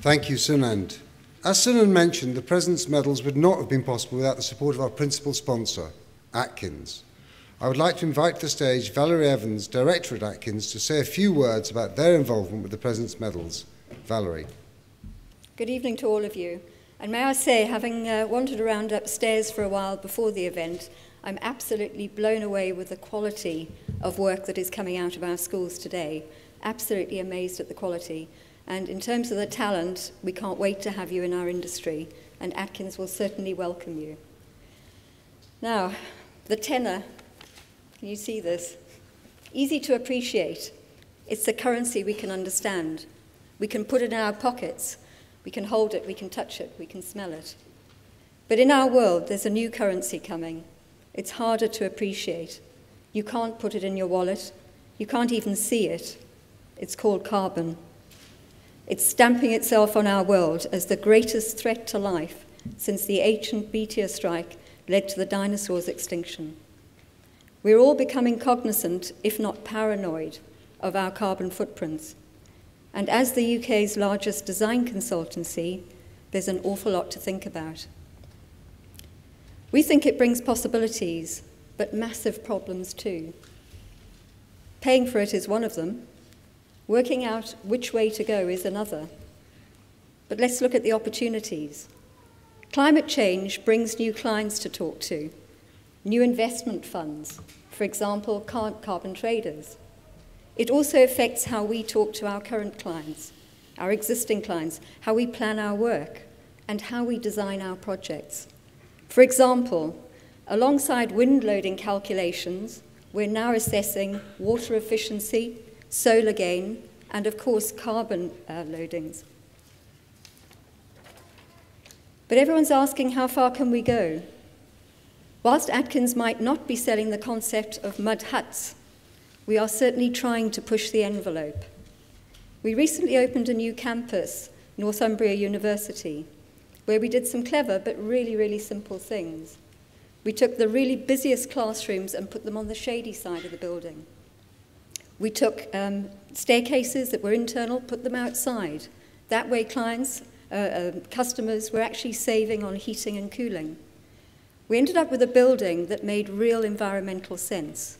Thank you, Sunand. As Sunand mentioned, the President's Medals would not have been possible without the support of our principal sponsor, Atkins. I would like to invite to the stage Valerie Evans, Director at Atkins, to say a few words about their involvement with the President's Medals. Valerie. Good evening to all of you. And may I say, having wandered around upstairs for a while before the event, I'm absolutely blown away with the quality of work that is coming out of our schools today. Absolutely amazed at the quality. And in terms of the talent, we can't wait to have you in our industry, and Atkins will certainly welcome you. Now, the tenor, can you see this? Easy to appreciate. It's the currency we can understand. We can put it in our pockets. We can hold it, we can touch it, we can smell it. But in our world, there's a new currency coming. It's harder to appreciate. You can't put it in your wallet. You can't even see it. It's called carbon. It's stamping itself on our world as the greatest threat to life since the ancient meteor strike led to the dinosaurs' extinction. We're all becoming cognizant, if not paranoid, of our carbon footprints. And as the UK's largest design consultancy, there's an awful lot to think about. We think it brings possibilities, but massive problems too. Paying for it is one of them. Working out which way to go is another. But let's look at the opportunities. Climate change brings new clients to talk to, new investment funds, for example, carbon traders. It also affects how we talk to our current clients, our existing clients, how we plan our work, and how we design our projects. For example, alongside wind loading calculations, we're now assessing water efficiency, solar gain, and of course carbon loadings. But everyone's asking, how far can we go? Whilst Atkins might not be selling the concept of mud huts, we are certainly trying to push the envelope. We recently opened a new campus, Northumbria University, where we did some clever but really, really simple things. We took the really busiest classrooms and put them on the shady side of the building. We took staircases that were internal, put them outside. That way customers were actually saving on heating and cooling. We ended up with a building that made real environmental sense.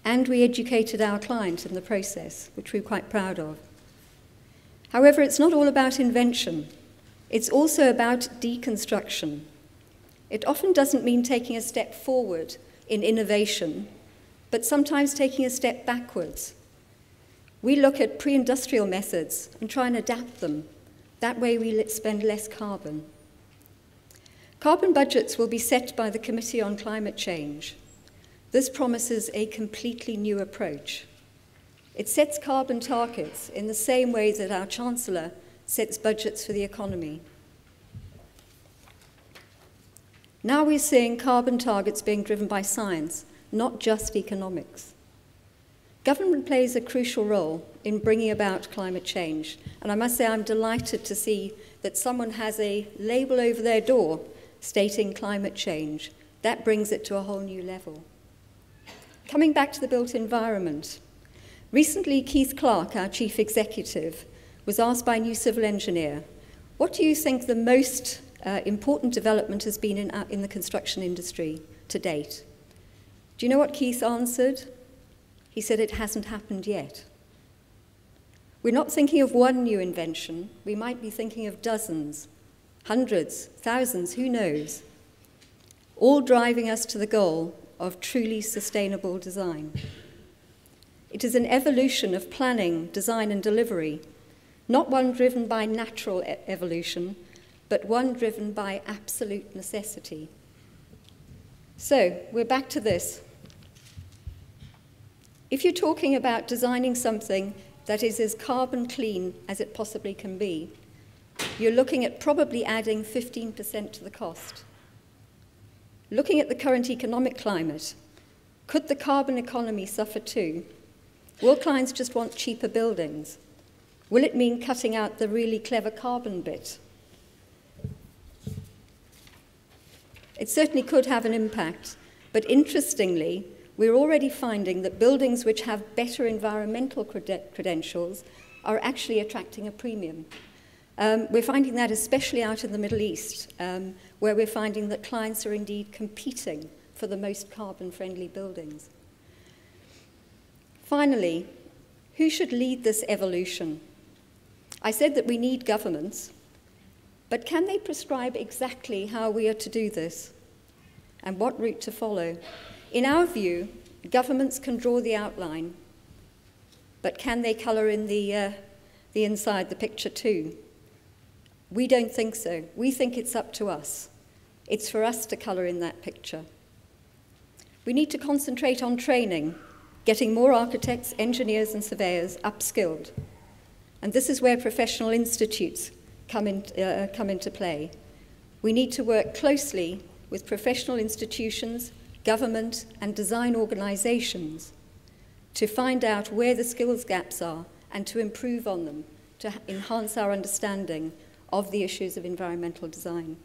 And we educated our client in the process, which we're quite proud of. However, it's not all about invention. It's also about deconstruction. It often doesn't mean taking a step forward in innovation, but sometimes taking a step backwards. We look at pre-industrial methods and try and adapt them. That way we spend less carbon. Carbon budgets will be set by the Committee on Climate Change. This promises a completely new approach. It sets carbon targets in the same way that our Chancellor sets budgets for the economy. Now we're seeing carbon targets being driven by science, not just economics. Government plays a crucial role in bringing about climate change, and I must say I'm delighted to see that someone has a label over their door stating climate change. That brings it to a whole new level. Coming back to the built environment, recently Keith Clark, our Chief Executive, was asked by a new civil engineer, what do you think the most important development has been in the construction industry to date? Do you know what Keith answered? He said it hasn't happened yet. We're not thinking of one new invention. We might be thinking of dozens, hundreds, thousands, who knows, all driving us to the goal of truly sustainable design. It is an evolution of planning, design, and delivery, not one driven by natural evolution, but one driven by absolute necessity. So, we're back to this. If you're talking about designing something that is as carbon clean as it possibly can be, you're looking at probably adding 15% to the cost. Looking at the current economic climate, could the carbon economy suffer too? Will clients just want cheaper buildings? Will it mean cutting out the really clever carbon bit? It certainly could have an impact, but interestingly, we're already finding that buildings which have better environmental credentials are actually attracting a premium. We're finding that especially out in the Middle East, where we're finding that clients are indeed competing for the most carbon-friendly buildings. Finally, who should lead this evolution? I said that we need governments, but can they prescribe exactly how we are to do this and what route to follow? In our view, governments can draw the outline, but can they colour in the inside, the picture too? We don't think so. We think it's up to us. It's for us to colour in that picture. We need to concentrate on training, getting more architects, engineers and surveyors upskilled. And this is where professional institutes come into play. We need to work closely with professional institutions, government and design organisations to find out where the skills gaps are and to improve on them, to enhance our understanding of the issues of environmental design.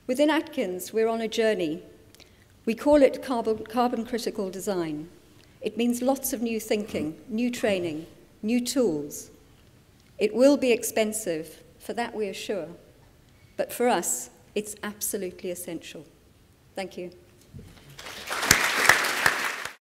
Within Atkins, we're on a journey. We call it carbon critical design. It means lots of new thinking, new training, new tools. It will be expensive, for that we are sure, but for us, it's absolutely essential. Thank you.